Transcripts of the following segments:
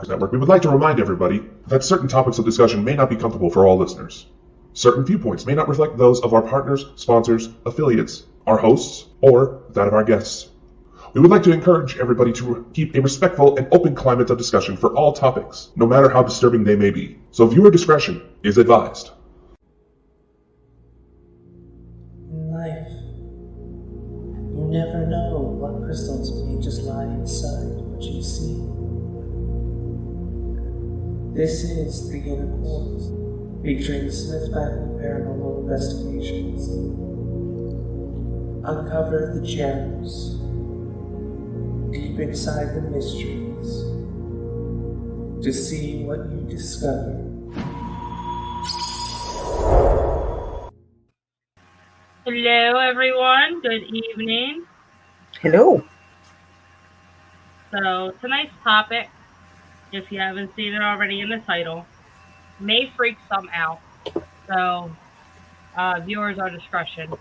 Network, we would like to remind everybody that certain topics of discussion may not be comfortable for all listeners. Certain viewpoints may not reflect those of our partners, sponsors, affiliates, our hosts, or that of our guests. We would like to encourage everybody to keep a respectful and open climate of discussion for all topics, no matter how disturbing they may be. So viewer discretion is advised. In life, you never know what crystals may just lie inside what you see. This is The Inner Court, featuring Smith Family Paranormal Investigations. Uncover the gems deep inside the mysteries to see what you discover. Hello, everyone. Good evening. Hello. So, tonight's topic, if you haven't seen it already in the title, may freak some out. So, viewers are discretion.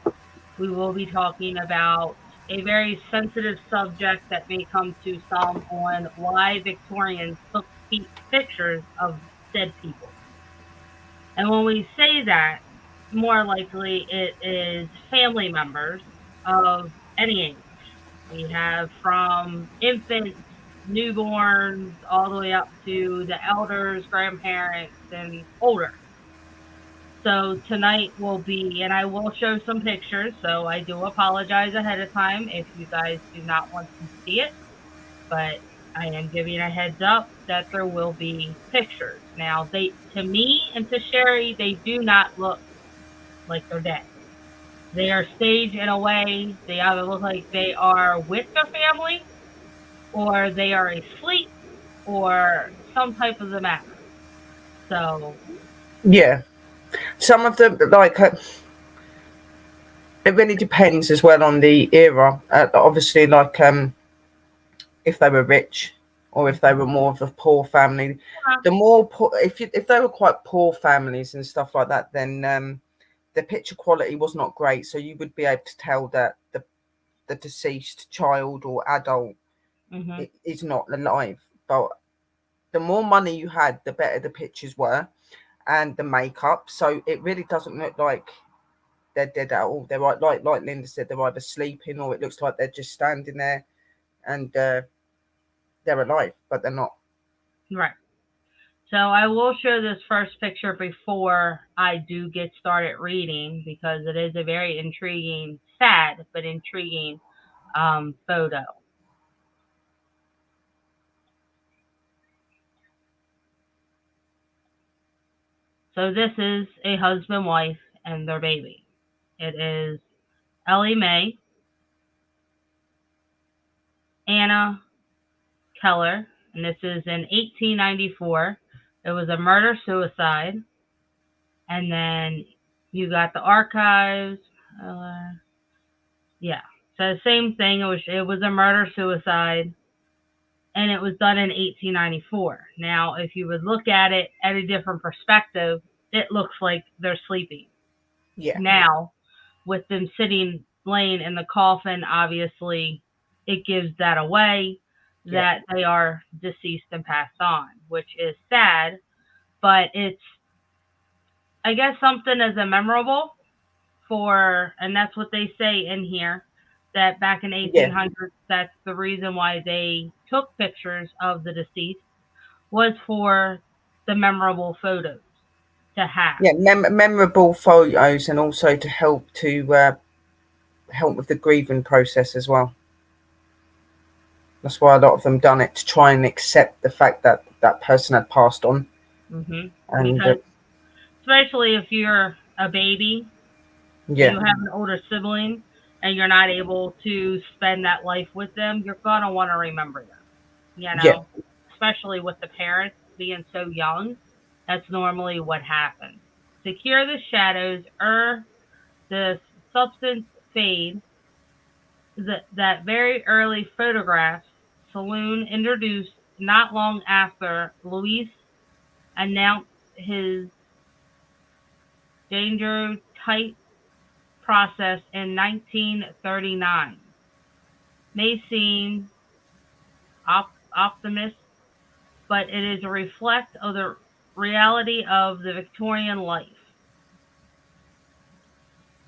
We will be talking about a very sensitive subject that may come to some on why Victorians took pictures of dead people. And when we say that, more likely it is family members of any age. We have from infants, newborns, all the way up to the elders, grandparents, and older. So tonight will be, and I will show some pictures, so I do apologize ahead of time if you guys do not want to see it, but I am giving a heads up that there will be pictures. Now, to me and to Sherry, they do not look like they're dead. They are staged in a way, they either look like they are with their family, or they are asleep, or some type of the matter. So, yeah, some of them, like, it really depends as well on the era. Obviously, like, if they were rich or if they were more of a poor family. The more poor, if they were quite poor families and stuff like that, then the picture quality was not great. So you would be able to tell that the deceased child or adult is not alive. But the more money you had, the better the pictures were, and the makeup. So it really doesn't look like they're dead at all. They're like Linda said, they're either sleeping or it looks like they're just standing there and they're alive, but they're not. Right. So I will show this first picture before I do get started reading, because it is a very intriguing, sad but intriguing photo. So this is a husband, wife, and their baby. It is Ellie Mae, Anna Keller, and this is in 1894. It was a murder-suicide. And then you got the archives. Yeah. So the same thing. It was a murder-suicide, and it was done in 1894. Now, if you would look at it at a different perspective, it looks like they're sleeping. Yeah. Now, with them laying in the coffin, obviously, it gives that away that they are deceased and passed on, which is sad, but it's, I guess, something as a memorable and that's what they say in here, that back in 1800s, that's the reason why they took pictures of the deceased, was for the memorable photos to have. Yeah, memorable photos, and also to help with the grieving process as well. That's why a lot of them done it, to try and accept the fact that that person had passed on. Mm-hmm. And because especially if you're a baby, you have an older sibling, and you're not able to spend that life with them, you're gonna want to remember them. Especially with the parents being so young, that's normally what happens. To cure the shadows, the substance fade, that very early photographs Saloon introduced not long after Louis announced his daguerreotype process in 1939. May seem optimist, but it is a reflect of the reality of the Victorian life.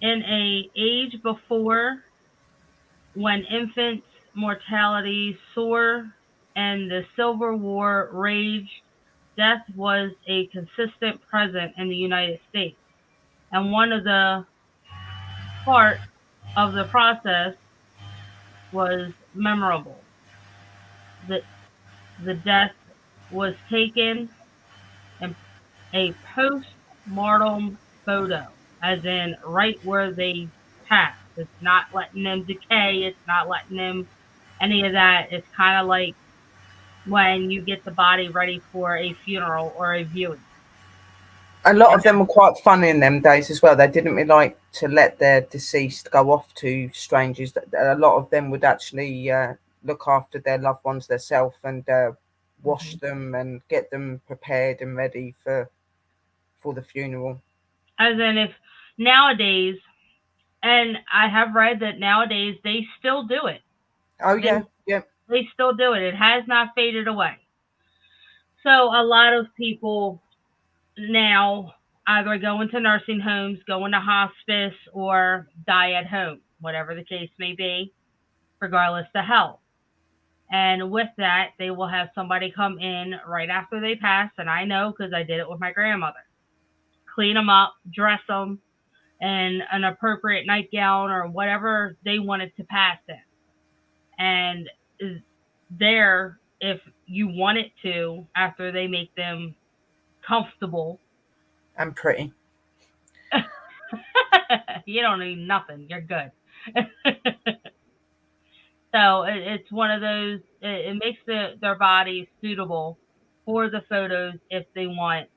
In a age before, when infant mortality soared and the Civil War raged, death was a consistent present in the United States. And one of the part of the process was memorable. The, the death was taken in a post-mortem photo, as in right where they passed. It's not letting them decay. It's not letting them any of that. It's kind of like when you get the body ready for a funeral or a viewing. A lot And of them were quite funny in them days as well. They didn't really like to let their deceased go off to strangers. A lot of them would actually look after their loved ones themselves and wash them and get them prepared and ready for the funeral. as in, if nowadays, and I have read that nowadays they still do it. Oh yeah, yeah. They still do it. It has not faded away. So a lot of people now either go into nursing homes, go into hospice, or die at home, whatever the case may be, regardless of health. And with that, they will have somebody come in right after they pass. And I know because I did it with my grandmother. Clean them up, dress them in an appropriate nightgown or whatever they wanted to pass in. And there, if you want it to, after they make them comfortable and pretty. You don't need nothing. You're good. So it's one of those. It makes their bodies suitable for the photos if they want,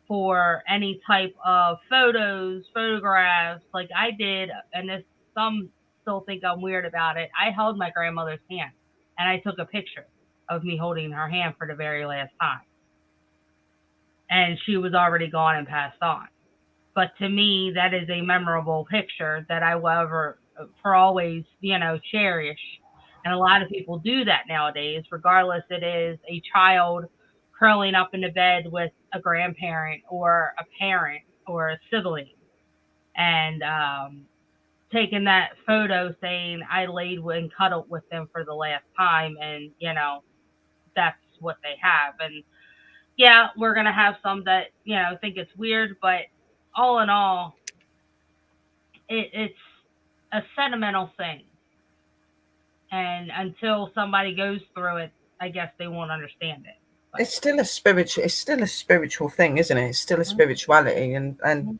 for any type of photographs. Like I did, and this some still think I'm weird about it. I held my grandmother's hand, and I took a picture of me holding her hand for the very last time. And she was already gone and passed on. But to me, that is a memorable picture that I will ever, for always, cherish. And a lot of people do that nowadays, regardless it is a child curling up in the bed with a grandparent or a parent or a sibling, and taking that photo saying I laid and cuddled with them for the last time, and that's what they have. And yeah, we're gonna have some that think it's weird, but all in all, it's a sentimental thing. And until somebody goes through it, I guess they won't understand it. But It's still a spiritual thing, isn't it? It's still a spirituality, and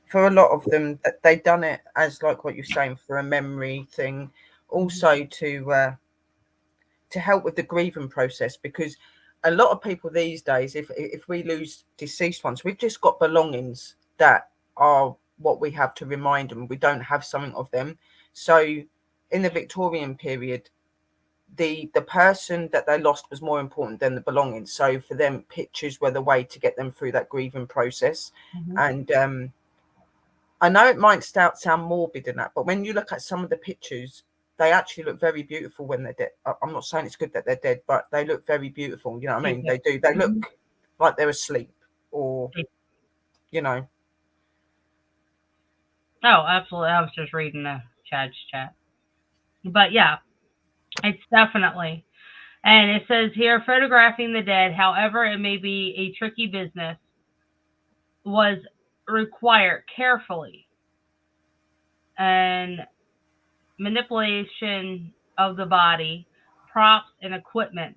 for a lot of them, that they've done it as, like what you're saying, for a memory thing, also to help with the grieving process, because a lot of people these days, if we lose deceased ones, we've just got belongings that are what we have to remind them. We don't have something of them. So in the Victorian period, the person that they lost was more important than the belongings. So for them, pictures were the way to get them through that grieving process. And I know it might sound morbid in that, but when you look at some of the pictures, they actually look very beautiful when they're dead. I'm not saying it's good that they're dead, but they look very beautiful. You know what I mean? They do. They look like they're asleep, or Oh, absolutely. I was just reading the Chad's chat. But yeah, it's definitely. And it says here, photographing the dead, however it may be a tricky business, was required carefully and manipulation of the body, props, and equipment,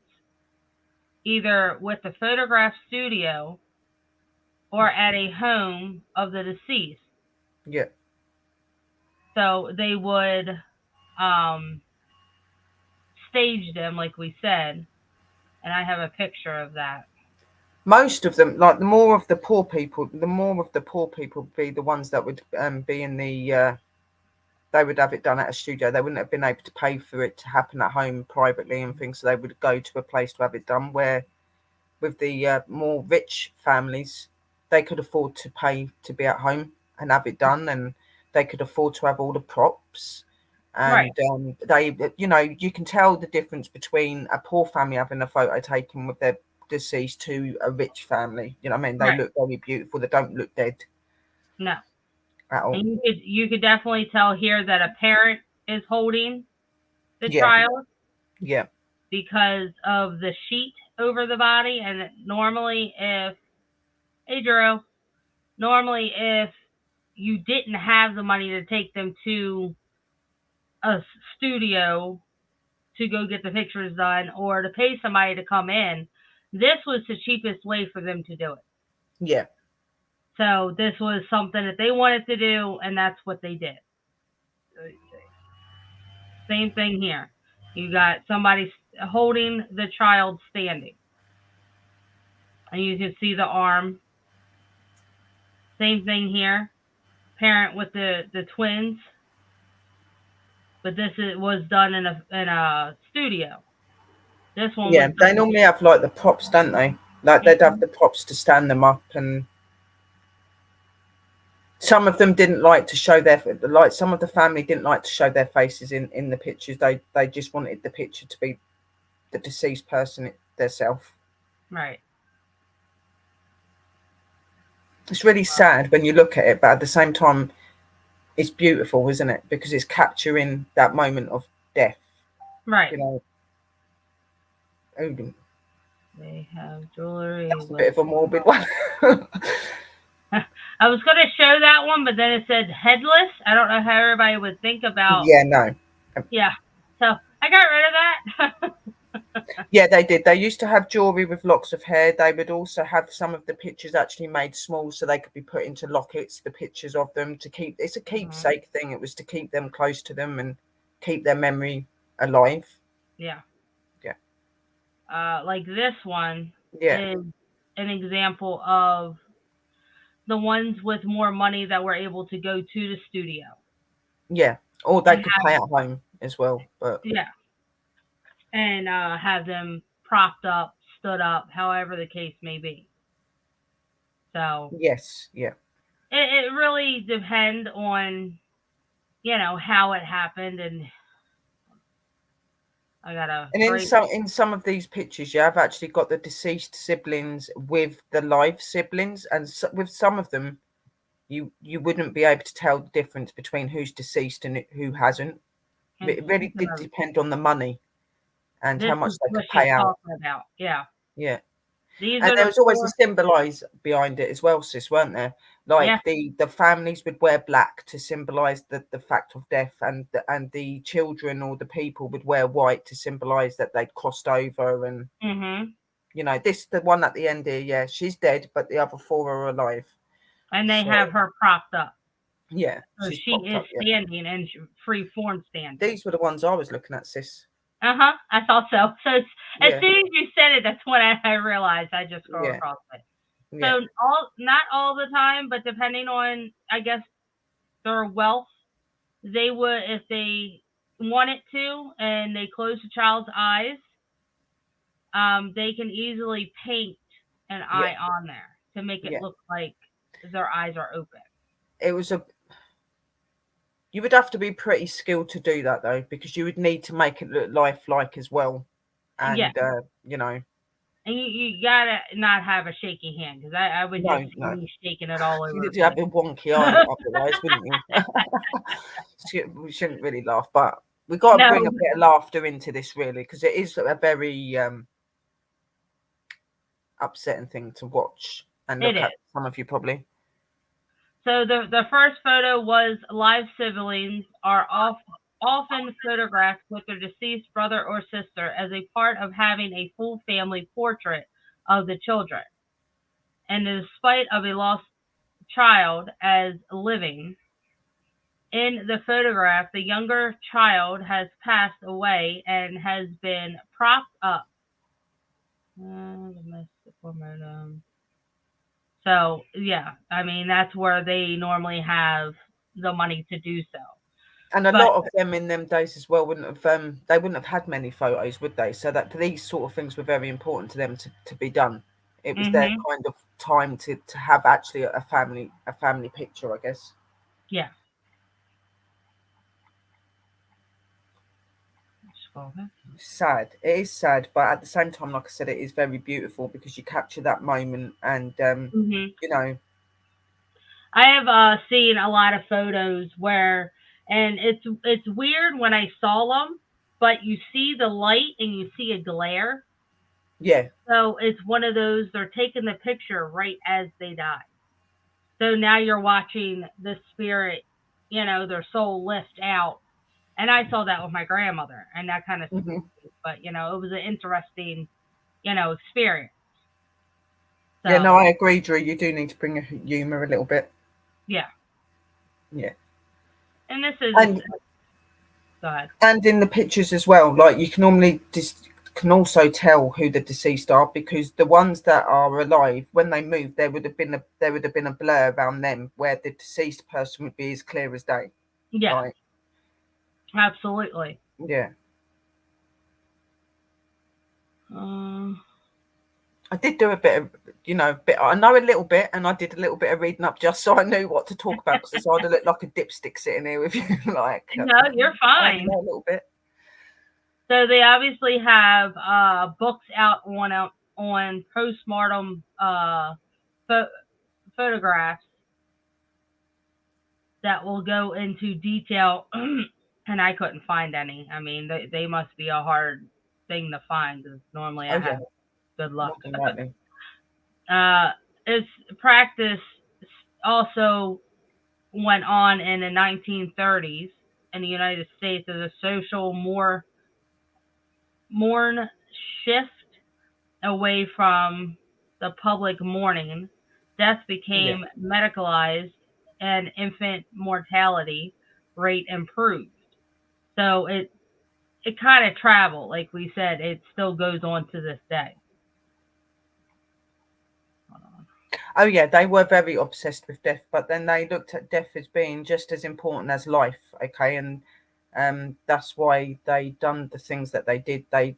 either with the photograph studio or at a home of the deceased. Yeah. So they would stage them, like we said, and I have a picture of that. Most of them, like the more of the poor people be the ones that would be in the. They would have it done at a studio. They wouldn't have been able to pay for it to happen at home privately and things. So they would go to a place to have it done. Where with the more rich families, they could afford to pay to be at home and have it done, and they could afford to have all the props. And they, you can tell the difference between a poor family having a photo taken with their deceased to a rich family. You know what I mean? They Right. look very beautiful. They don't look dead No. at all. And you could definitely tell here that a parent is holding the Yeah. child Yeah. because of the sheet over the body. And normally if you didn't have the money to take them to a studio to go get the pictures done or to pay somebody to come in, this was the cheapest way for them to do it. Yeah. So this was something that they wanted to do, and that's what they did. Same thing here. You got somebody holding the child standing. And you can see the arm. Same thing here. Parent with the twins. But this was done in a studio. This one Yeah. was They done. normally have like the props, don't they? Like they'd have the props to stand them up, and some of them didn't like to show some of the family didn't like to show their faces in the pictures. They just wanted the picture to be the deceased person themselves. Right. It's really sad when you look at it, but at the same time, it's beautiful, isn't it? Because it's capturing that moment of death. Right. You know. They have jewelry. That's a bit of a morbid one. I was going to show that one, but then it said headless. I don't know how everybody would think about. Yeah, no. Yeah. So I got rid of that. Yeah, they did. They used to have jewelry with locks of hair. They would also have some of the pictures actually made small so they could be put into lockets, the pictures of them to keep. It's a keepsake thing. It was to keep them close to them and keep their memory alive. Yeah. Yeah. Like this one Yeah. is an example of the ones with more money that were able to go to the studio. Yeah. Or they could pay at home as well. But yeah. And have them propped up, stood up, however the case may be. So yes, yeah. It really depends on, how it happened, and I gotta. And in some of these pictures, you have actually got the deceased siblings with the live siblings, and with some of them, you wouldn't be able to tell the difference between who's deceased and who hasn't. It really did depend on the money and how much they could pay out. About. Yeah. Yeah. These and there was always a symbolise behind it as well, sis, weren't there? Like the families would wear black to symbolise the fact of death, and the children or the people would wear white to symbolise that they'd crossed over. And the one at the end here, yeah, she's dead, but the other four are alive. And they have her propped up. Yeah. So she is standing and free form standing. These were the ones I was looking at, sis. I thought so. So as soon as you said it, that's when I realized I just scrolled across it. Yeah. So not all the time, but depending on, I guess, their wealth, they would, if they wanted to, and they close the child's eyes, they can easily paint an eye on there to make it look like their eyes are open. It was you would have to be pretty skilled to do that, though, because you would need to make it look lifelike as well. And, And you gotta not have a shaky hand, because I would just be shaking it all over. You need to have a wonky eye otherwise, wouldn't you? We shouldn't really laugh, but we've got to bring a bit of laughter into this, really, because it is a very upsetting thing to watch and look at, some of you probably. So the first photo was live siblings are often photographed with their deceased brother or sister as a part of having a full family portrait of the children. And in spite of a lost child as living, in the photograph, the younger child has passed away and has been propped up. So, yeah, I mean, that's where they normally have the money to do so. And a lot of them in them days as well wouldn't have had many photos, would they? So that these sort of things were very important to them to be done. It was their kind of time to have actually a family picture, I guess. Yeah. sad. It is sad, but at the same time, like I said, it is very beautiful because you capture that moment, and Hmm. you know, I have seen a lot of photos where, and it's weird when I saw them, but you see the light and you see a glare. yeah, So it's one of those, they're taking the picture right as they die. So now you're watching the spirit, their soul lift out. And I saw that with my grandmother, and that kind of hmm, spooked me. But it was an interesting, experience. yeah. No, So I agree, Drew. You do need to bring a humor a little bit. yeah, Yeah, and this is and go ahead. in the pictures as well, like you can normally can also tell who the deceased are because the ones that are alive, when they move, there would have been a blur around them where the deceased person would be as clear as day. Yeah, Like, absolutely. yeah. Um, I did do a bit of, I know a little bit, and I did a little bit of reading up just so I knew what to talk about because I'd have looked like a dipstick sitting here with you, like, no, you're I only fine. know a little bit. So they obviously have books out on postmortem pho- photographs that will go into detail, and I couldn't find any. I mean, they must be a hard thing to find because normally Oh I yeah, have good luck. more than likely. Its practice also went on in the 1930s in the United States as a social mourn shift away from the public mourning. Death Yeah, became medicalized and infant mortality rate improved. So it kind of traveled, like we said, it still goes on to this day. Hold on. oh yeah, they were very obsessed with death, but then they looked at death as being just as important as life. Okay, and that's why they done the things that they did. They,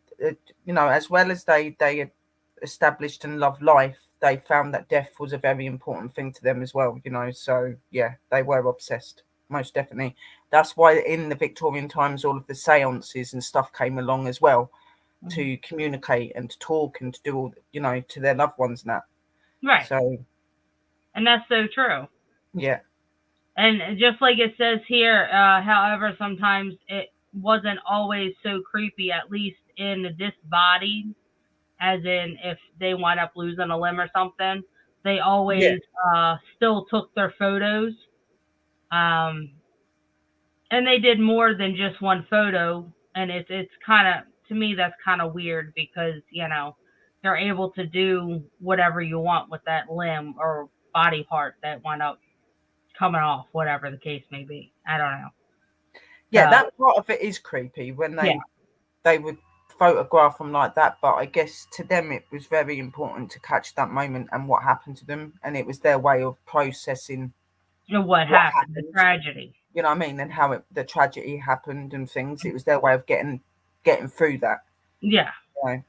as well as they established and loved life, they found that death was a very important thing to them as well. So yeah, they were obsessed, most definitely. That's why in the Victorian times, all of the seances and stuff came along as well Mhm. to communicate and to talk and to do all, to their loved ones and that. Right. So And that's so true. yeah, And just like it says here, however, sometimes it wasn't always so creepy, at least in the disembodied, as in if they wind up losing a limb or something, they yeah, always still took their photos. Um, and they did more than just one photo. And it's kind of, to me, that's kind of weird because, you're able to do whatever you want with that limb or body part that wound up coming off, whatever the case may be. I don't know. yeah. So That part of it is creepy when yeah, they would photograph them like that. But I guess to them it was very important to catch that moment and what happened to them, and it was their way of processing what what happened, the happened. tragedy. You know what I mean? And how the tragedy happened and things. It was their way of getting through that. Yeah. You know?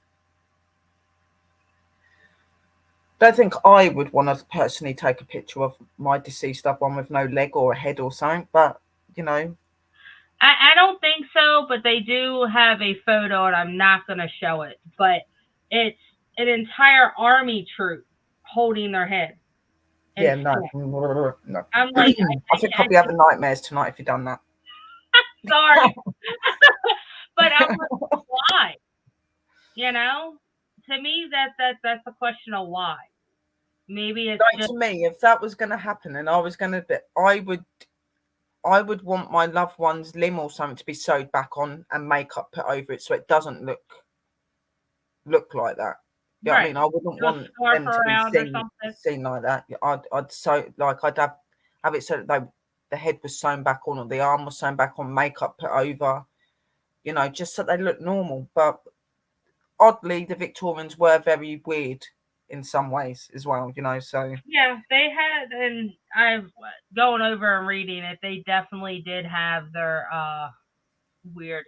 Don't think I would want to personally take a picture of my deceased loved one with no leg or a head or something, but you know, I don't think so, but they do have a photo, and I'm not going to show it. But it's an entire army troop holding their head and yeah, no, still. no. I'm like, I think I'll be having nightmares tonight if you've done that. sorry, but I'm like, why? You know, to me, that's a question of why. Maybe it's Like just to me, if that was going to happen and I was going to be, I would want my loved one's limb or something to be sewed back on and makeup put over it so it doesn't look like that. You know what I right. mean? I wouldn't Do a want scarf them to be around or seen something. seen like that. I'd sew like I'd have it so that the head was sewn back on or the arm was sewn back on, makeup put over, just so they look normal. But oddly, the Victorians were very weird in some ways as well, so Yeah, they had, and I've going over and reading it. They definitely did have their weird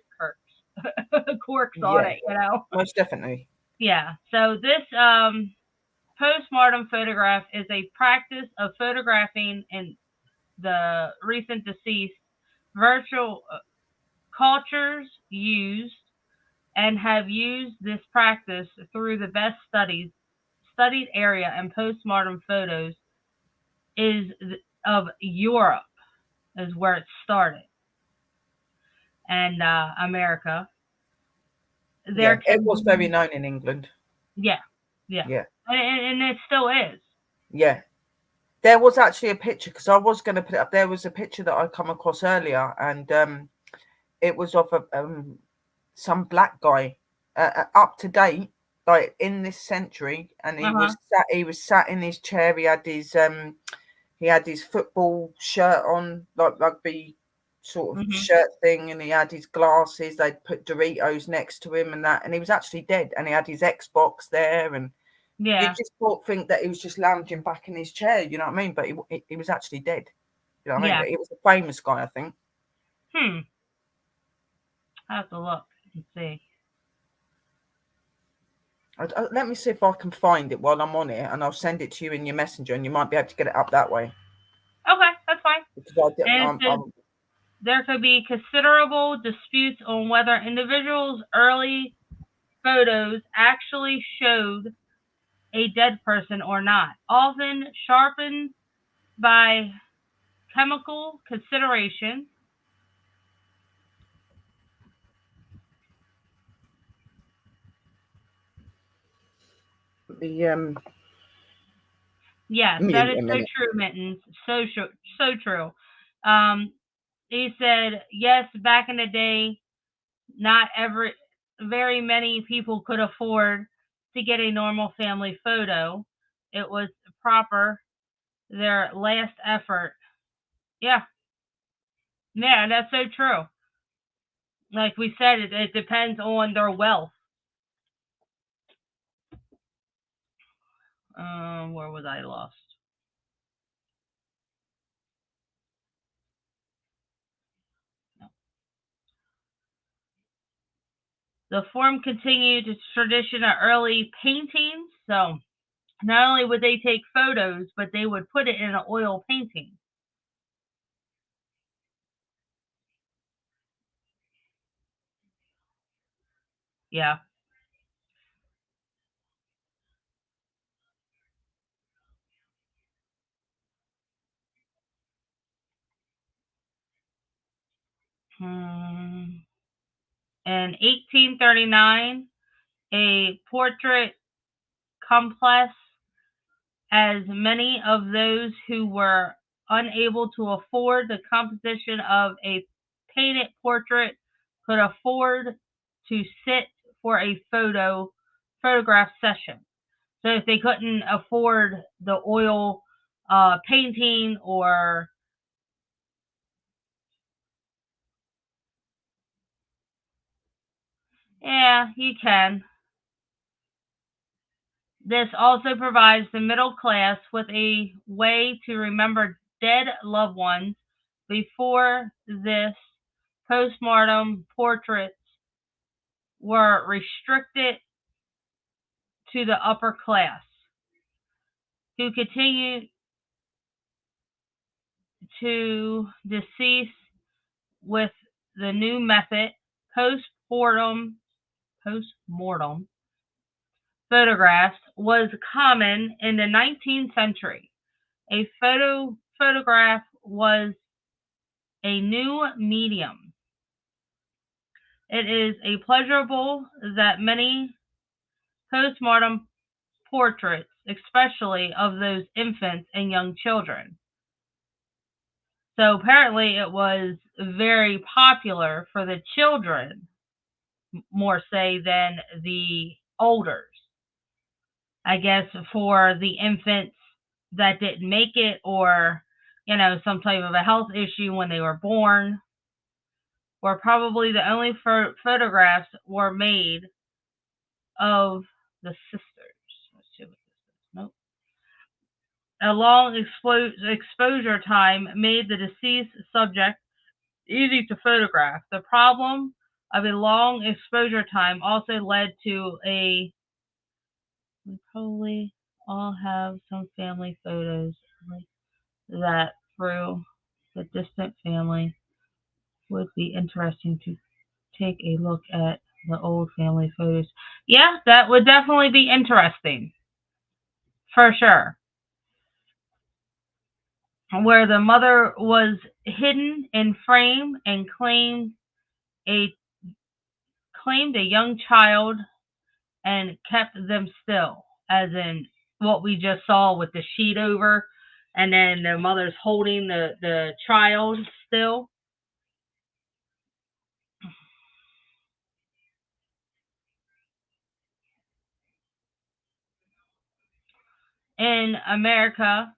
quirks on yeah, it. You know. most definitely. Yeah. So this postmortem photograph is a practice of photographing in the recent deceased. Virtual cultures used and have used this practice through the best studied area in postmodern photos is of Europe, is where it started, and America. There Yeah, it can was very be, known in England. yeah, yeah, Yeah, and it still is. yeah. There was actually a picture because I was going to put it up. There was a picture that I come across earlier, and it was of some black guy, up to date, like in this century, and Uh huh. he was sat in his chair. He had his football shirt on, like rugby sort of Mhm. shirt thing, and he had his glasses. They'd put Doritos next to him and that, and he was actually dead. And he had his Xbox there, and you Yeah. just think that he was just lounging back in his chair, you know what I mean? But he was actually dead, you know what I mean? Yeah. But he was a famous guy, I think. Hmm. I have to look and see. Let me see if I can find it while I'm on it, and I'll send it to you in your messenger, and you might be able to get it up that way. Okay, that's fine. Because And it says there could be considerable disputes on whether individuals' early photos actually showed a dead person or not, often sharpened by chemical consideration. the Yes, that mute is a so minute. true, Mittens. So true. Um, he said, yes, back in the day, not very many people could afford to get a normal family photo. It was proper, their last effort. Yeah, yeah, that's so true. Like we said, it depends on their wealth. Where was I lost? No. The form continued its tradition of early paintings. So not only would they take photos, but they would put it in an oil painting. Yeah. Hmm. In 1839, a portrait complex, as many of those who were unable to afford the composition of a painted portrait could afford to sit for a photograph session. So if they couldn't afford the oil painting, or yeah, you can. This also provides the middle class with a way to remember dead loved ones. Before this, postmortem portraits were restricted to the upper class, who continued to decease with the new method. Postmortem postmortem photographs was common in the 19th century. A photograph was a new medium. It is a pleasurable that many postmortem portraits, especially of those infants and young children. So apparently it was very popular for the children, more say than the olders. I guess for the infants that didn't make it, or some type of a health issue when they were born, were probably the only photographs were made of the sisters. Let's see what this is. Nope. A long exposure time made the deceased subject easy to photograph. The problem of a long exposure time also led to we probably all have some family photos like that through the distant family would be interesting to take a look at The old family photos. Yeah, that would definitely be interesting. For sure. Where the mother was hidden in frame and a claimed a young child and kept them still, as in what we just saw with the sheet over, and then the mother's holding the child still. In America,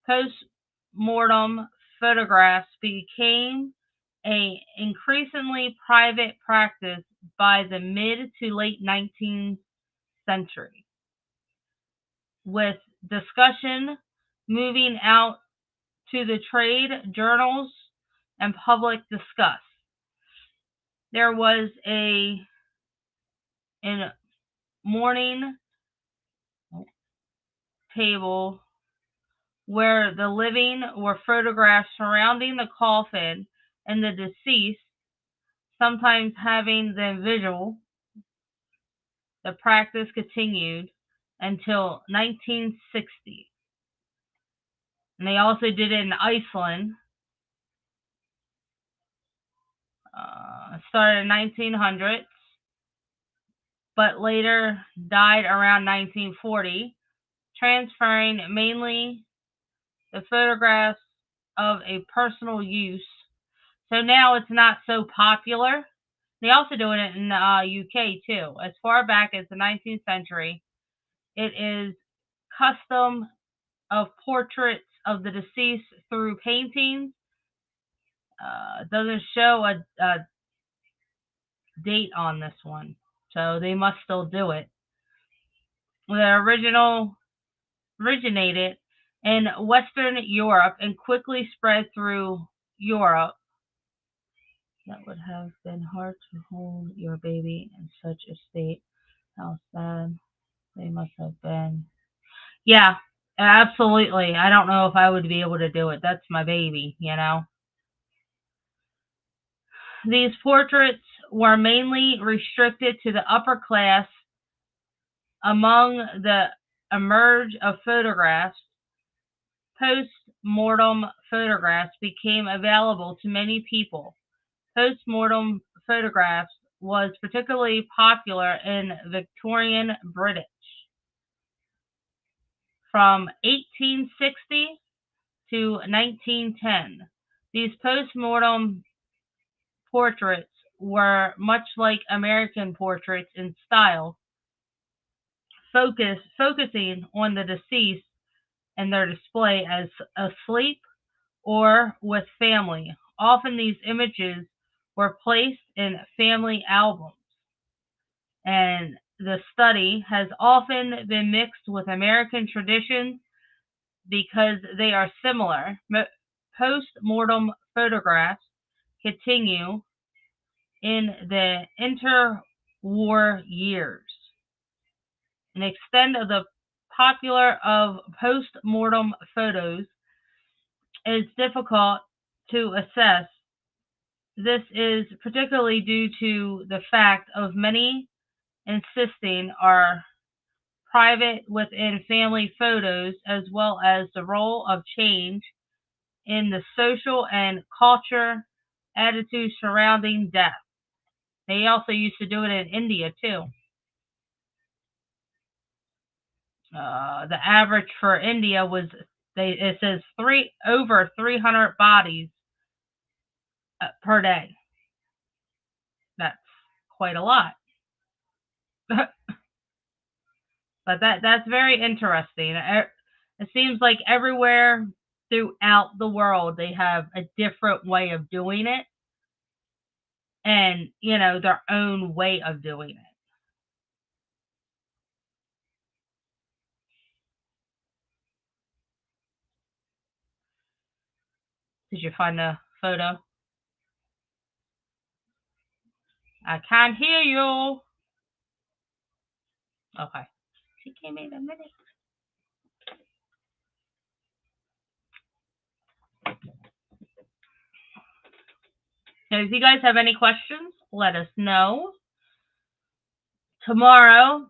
post-mortem photographs became a increasingly private practice by the mid to late 19th century, with discussion moving out to the trade journals and public discuss. There was in morning table where the living were photographed surrounding the coffin and the deceased, sometimes having the visual. The practice continued until 1960. And they also did it in Iceland. Started in 1900s, but later died around 1940, transferring mainly the photographs of a personal use. So now it's not so popular. They also doing it in the UK too. As far back as the 19th century, it is custom of portraits of the deceased through paintings. Doesn't show a date on this one, so they must still do it. The originated in Western Europe and quickly spread through Europe. That would have been hard to hold your baby in such a state. How sad they must have been. Yeah, absolutely. I don't know if I would be able to do it. That's my baby, you know. These portraits were mainly restricted to the upper class. Among the emerge of photographs, post-mortem photographs became available to many people. Post-mortem photographs was particularly popular in Victorian British. From 1860 to 1910, these post-mortem portraits were much like American portraits in style, focusing on the deceased and their display as asleep or with family. Often these images were placed in family albums, and the study has often been mixed with American traditions because they are similar. Post-mortem photographs continue in the interwar years. An extent of the popular of post-mortem photos is difficult to assess. This is particularly due to the fact of many insisting are private within family photos, as well as the role of change in the social and culture attitudes surrounding death. They also used to do it in India too. The average for India was it says over 300 bodies per day. That's quite a lot. But that's very interesting. It seems like everywhere throughout the world they have a different way of doing it, and their own way of doing it. Did you find the photo? I can't hear you. Okay. She came in a minute. Now, if you guys have any questions, let us know. Tomorrow,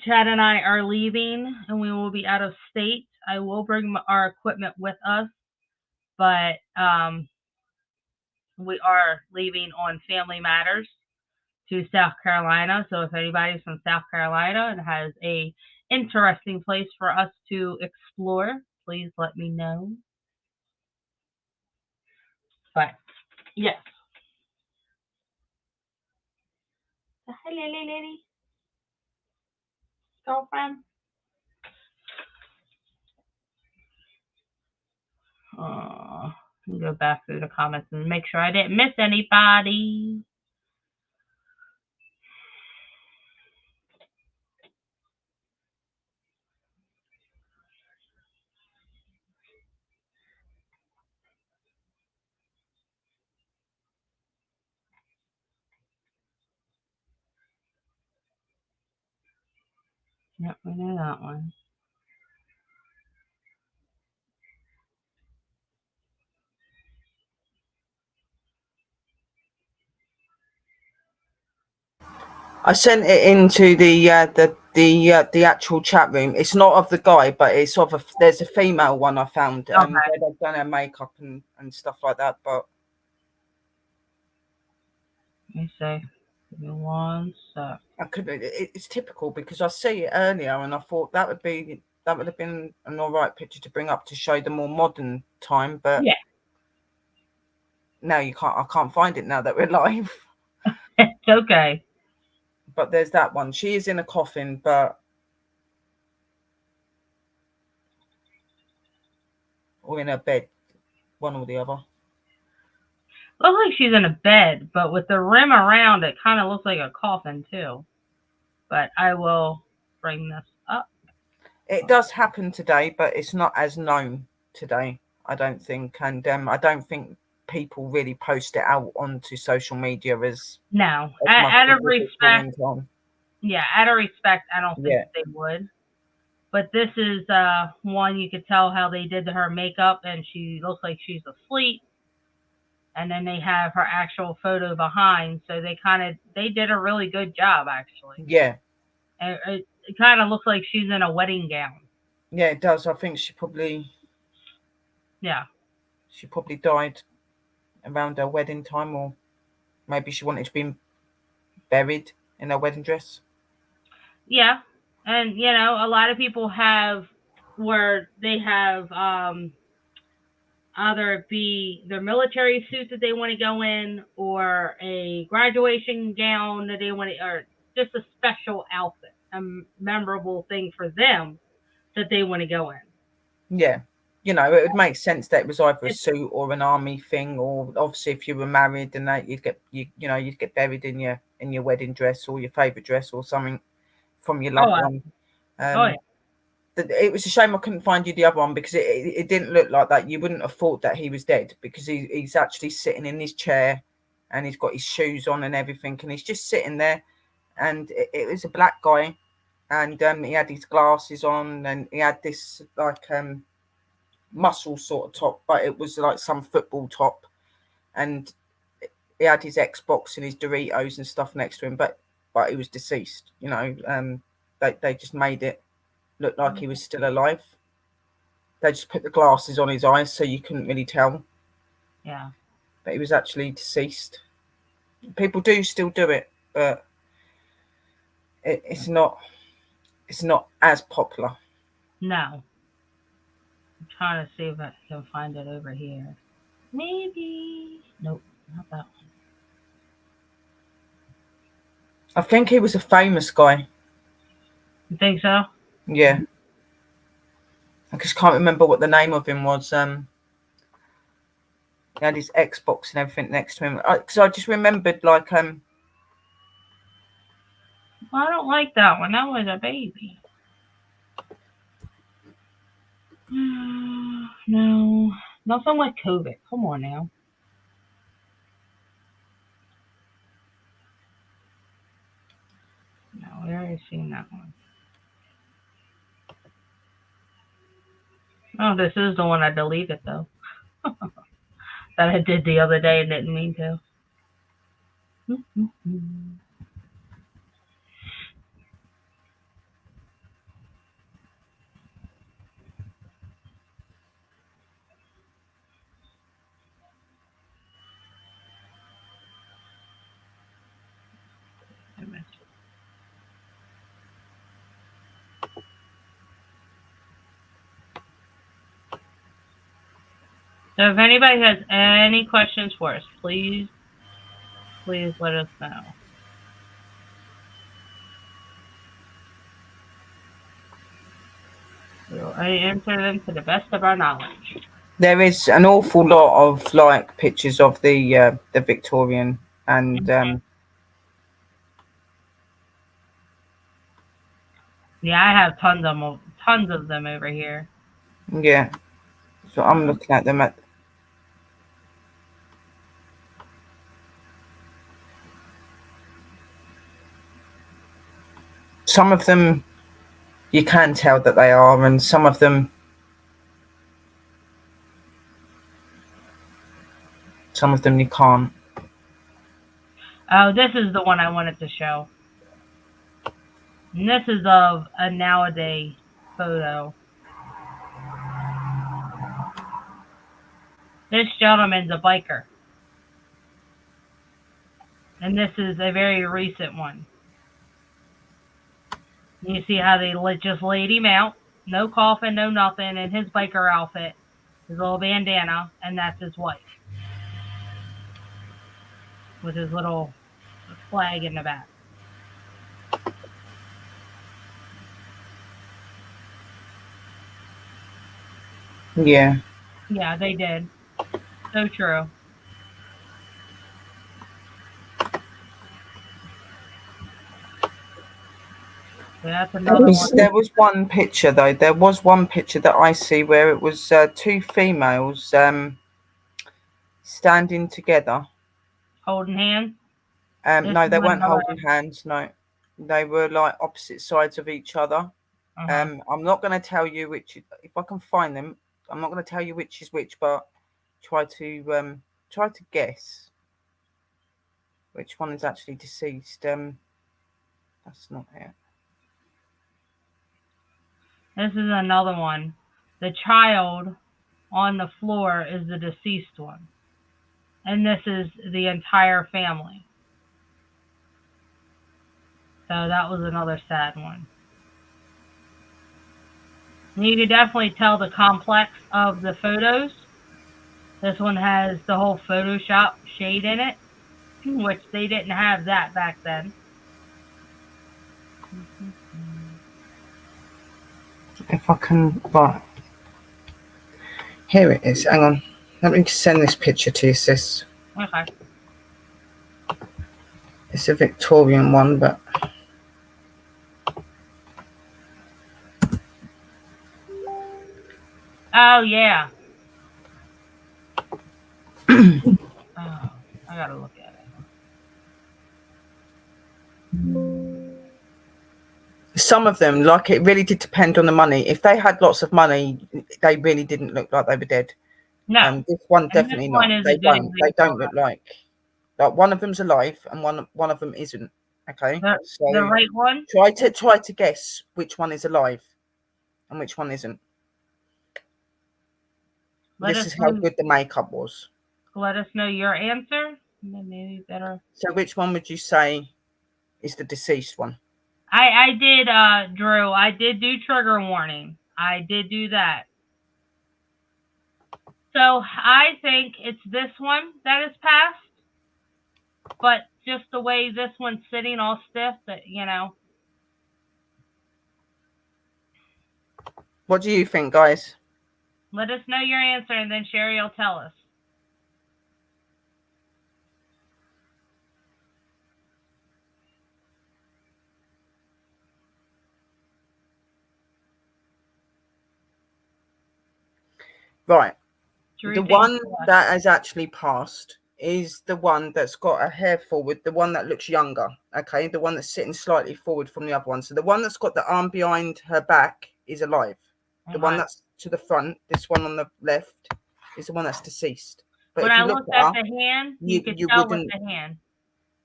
Chad and I are leaving, and we will be out of state. I will bring our equipment with us, but we are leaving on family matters to South Carolina. So if anybody's from South Carolina and has a interesting place for us to explore, please let me know. But yes. Hi, lady. Girlfriend. Go back through the comments and make sure I didn't miss anybody. Yep, we know that one. I sent it into the actual chat room. It's not of the guy, but it's of there's a female one I found. Okay. Where they've done her makeup and stuff like that. But let me see. Give me one sec. It's typical because I see it earlier and I thought that would have been an alright picture to bring up to show the more modern time. But yeah, now I can't find it now that we're live. It's okay. But there's that one. She is in a coffin, but or in her bed, one or the other. Looks like she's in a bed, but with the rim around, it kind of looks like a coffin too. But I will bring this up. It does happen today, but it's not as known today, I don't think. And I don't think people really post it out onto social media as no. As Out of respect. Yeah, out of respect, I don't think they would. But this is one you could tell how they did her makeup, and she looks like she's asleep. And then they have her actual photo behind, so they did a really good job actually. Yeah. And it kind of looks like she's in a wedding gown. Yeah, it does. I think she probably. Yeah. She probably died around her wedding time, or maybe she wanted to be buried in her wedding dress. Yeah, and a lot of people have where they have either it be their military suit that they want to go in, or a graduation gown that they want to, or just a special outfit, a memorable thing for them that they want to go in. Yeah. It would make sense that it was either a suit or an army thing, or obviously if you were married and that you'd get buried in your wedding dress or your favourite dress or something from your loved one. It was a shame I couldn't find you the other one because it didn't look like that. You wouldn't have thought that he was dead because he's actually sitting in his chair and he's got his shoes on and everything, and he's just sitting there. And it was a black guy, and he had his glasses on, and he had this like muscle sort of top, but it was like some football top, and he had his Xbox and his Doritos and stuff next to him, but he was deceased. They just made it look like he was still alive. They just put the glasses on his eyes so you couldn't really tell. Yeah. But he was actually deceased. People do still do it, but it's not as popular. No. I'm trying to see if I can find it over here. Maybe. Nope, not that one. I think he was a famous guy. You think so? Yeah. I just can't remember what the name of him was. He had his Xbox and everything next to him. Because I just remembered, like, I don't like that one. That was a baby. No, nothing like COVID. Come on now. No, we already seen that one. Oh, this is the one I deleted though. That I did the other day and didn't mean to. So if anybody has any questions for us, please let us know. We'll answer them to the best of our knowledge. There is an awful lot of like pictures of the Victorian and Yeah, I have tons of them over here. yeah. So I'm looking at them at. Some of them you can tell that they are, and some of them you can't. Oh, this is the one I wanted to show. And this is of a nowadays photo. This gentleman's a biker. And this is a very recent one. You see how they just laid him out. No coffin, no nothing, in his biker outfit. His little bandana, and that's his wife. With his little flag in the back. Yeah. Yeah, they did. So true. So that's another one. There was one picture though. There was one picture that I see where it was two females standing together. Holding hands? No, they weren't holding hands. No, they were like opposite sides of each other. I'm not going to tell you which. If I can find them, I'm not going to tell you which is which, but try to guess which one is actually deceased. That's not it. This is another one. The child on the floor is the deceased one. And this is the entire family. So that was another sad one. And you can definitely tell the complex of the photos. This one has the whole Photoshop shade in it, which they didn't have that back then. If I can, right. Here it is. Hang on. Let me send this picture to you, sis. Okay. It's a Victorian one, but... Oh, yeah. Oh, I gotta look at it. Some of them, like, it really did depend on the money. If they had lots of money, they really didn't look like they were dead. No. This one definitely not. They don't look like one of them's alive and one of them isn't. Okay. So the right one? Try to guess which one is alive and which one isn't. This is how good the makeup was. Let us know your answer. Maybe better. So which one would you say is the deceased one? I did, Drew. I did do trigger warning. I did do that. So I think it's this one that is passed. But just the way this one's sitting all stiff, that, you know. What do you think, guys? Let us know your answer, and then Sherry will tell us. Right. The one that has actually passed is the one that's got a hair forward, the one that looks younger, okay? The one that's sitting slightly forward from the other one. So the one that's got the arm behind her back is alive. The one that's to the front, this one on the left, is the one that's deceased. But when I looked at the hand, you could tell with the hand.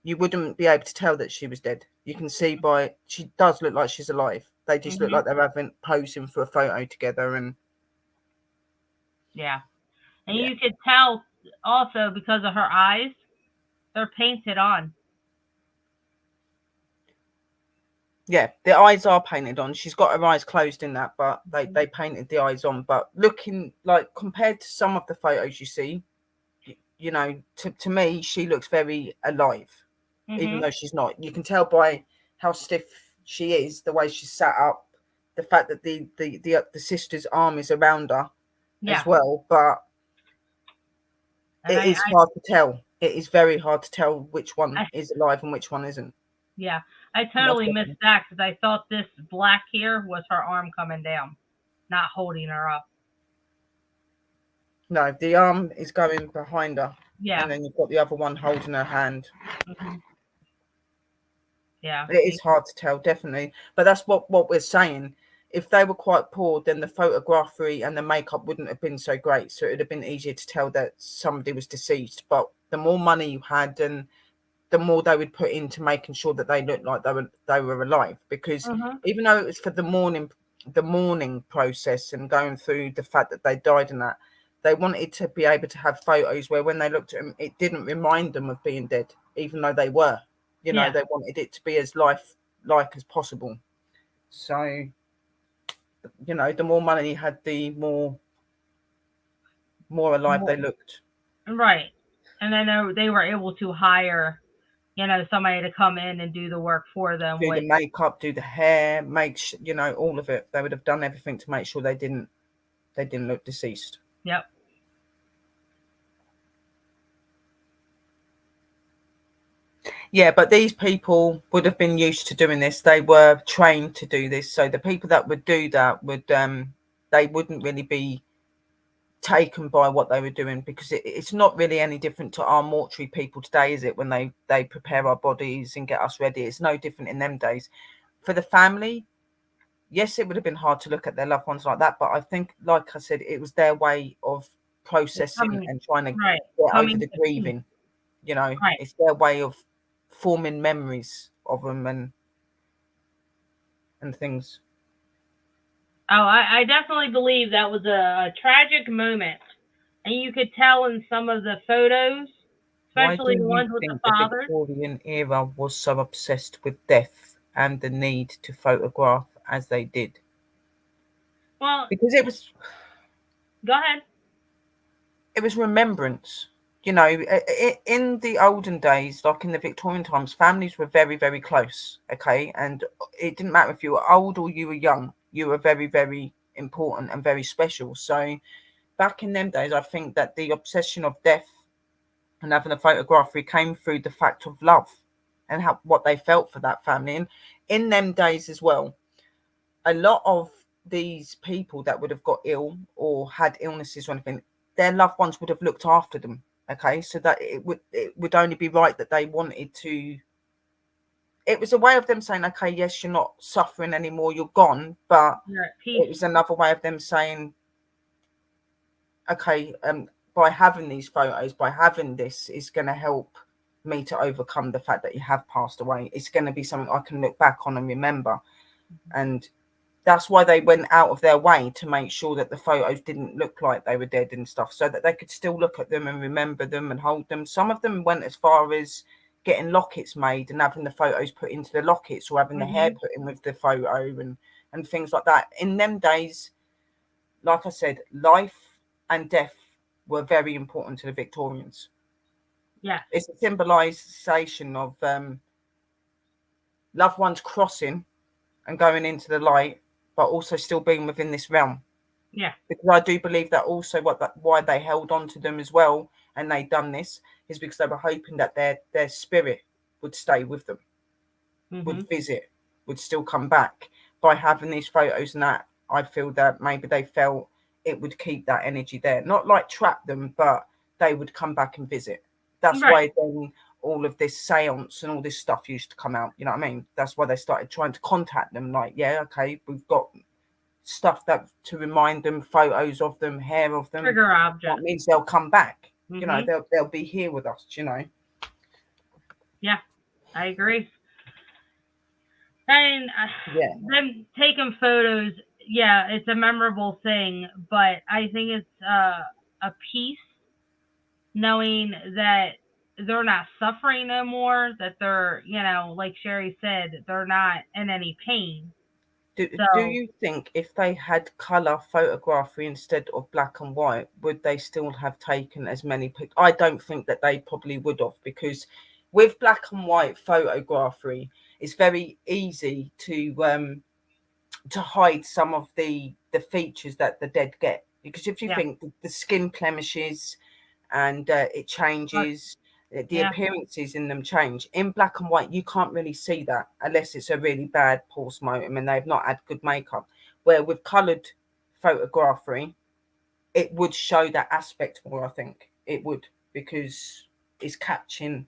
You wouldn't be able to tell that she was dead. You can see she does look like she's alive. They just look like they're posing for a photo together. And yeah. And you could tell also because of her eyes, they're painted on. Yeah, the eyes are painted on. She's got her eyes closed in that, but they painted the eyes on. But looking like compared to some of the photos you see, you know, to me, she looks very alive, even though she's not. You can tell by how stiff she is, the way she's sat up, the fact that the sister's arm is around her as well. But And it is hard to tell. It is very hard to tell which one is alive and which one isn't. Yeah, I totally missed that because I thought this black here was her arm coming down, not holding her up. No, the arm is going behind her. Yeah. And then you've got the other one holding her hand. Yeah. It is hard to tell, definitely. But that's what we're saying. If they were quite poor, then the photography and the makeup wouldn't have been so great. So it would have been easier to tell that somebody was deceased. But the more money you had, and the more they would put into making sure that they looked like they were alive. Because even though it was for the mourning process and going through the fact that they died and that, they wanted to be able to have photos where when they looked at them, it didn't remind them of being dead, even though they were. You know, they wanted it to be as lifelike as possible. So, you know, the more money you had, the more alive they looked. Right. And then they were able to hire, you know, somebody to come in and do the work for them. Do the makeup, do the hair, you know, all of it. They would have done everything to make sure they didn't look deceased. Yep. Yeah, but these people would have been used to doing this. They were trained to do this. So the people that would do that would, they wouldn't really be taken by what they were doing, because it's not really any different to our mortuary people today, is it? When they prepare our bodies and get us ready, it's no different in them days. For the family, yes, it would have been hard to look at their loved ones like that, but I think, like I said, it was their way of processing and trying to get over the grieving. You know, it's their way of forming memories of them and things. Oh, I definitely believe that was a tragic moment, and you could tell in some of the photos, especially the ones with the fathers. The Victorian era was so obsessed with death and the need to photograph as they did. Well, because it was. Go ahead. It was remembrance. You know, in the olden days, like in the Victorian times, families were very, very close, okay? And it didn't matter if you were old or you were young, you were very, very important and very special. So back in them days, I think that the obsession of death and having a photography came through the fact of love and what they felt for that family. And in them days as well, a lot of these people that would have got ill or had illnesses or anything, their loved ones would have looked after them. Okay, so that it would only be right that they wanted to. It was a way of them saying, okay, yes, you're not suffering anymore, you're gone, but it was another way of them saying, okay, by having these photos, by having this, is going to help me to overcome the fact that you have passed away. It's going to be something I can look back on and remember. And that's why they went out of their way to make sure that the photos didn't look like they were dead and stuff, so that they could still look at them and remember them and hold them. Some of them went as far as getting lockets made and having the photos put into the lockets, or having the hair put in with the photo and things like that. In them days, like I said, life and death were very important to the Victorians. Yeah. It's a symbolization of loved ones crossing and going into the light, but also still being within this realm. Yeah. Because I do believe that also why they held on to them as well, and they done this, is because they were hoping that their spirit would stay with them, would visit, would still come back. By having these photos and that, I feel that maybe they felt it would keep that energy there. Not like trap them, but they would come back and visit. That's why then all of this seance and all this stuff used to come out. You know what I mean? That's why they started trying to contact them. Like, yeah, okay, we've got stuff that to remind them, photos of them, hair of them. Trigger object. That means they'll come back. You know, they'll be here with us. You know. Yeah, I agree. And them taking photos, yeah, it's a memorable thing, but I think it's a piece knowing that they're not suffering no more, that they're, like Sherry said, they're not in any pain. Do So, you think if they had colour photography instead of black and white, would they still have taken as many pictures? I don't think that they probably would have, because with black and white photography, it's very easy to hide some of the features that the dead get. Because if you yeah, think the skin blemishes and it but, changes, the yeah, appearances in them change. In black and white, you can't really see that unless it's a really bad postmortem and they've not had good makeup. Where with coloured photography, it would show that aspect more. I think it would, because it's capturing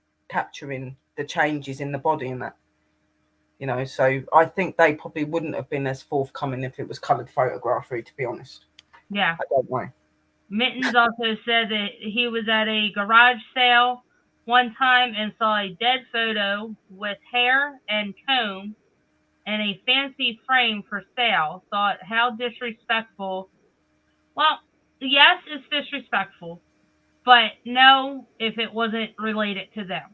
the changes in the body and that. So I think they probably wouldn't have been as forthcoming if it was coloured photography, to be honest. yeah. I don't know. Mittens also said that he was at a garage sale one time and saw a dead photo with hair and comb and a fancy frame for sale. Thought, how disrespectful. Well, yes, it's disrespectful, but no, if it wasn't related to them.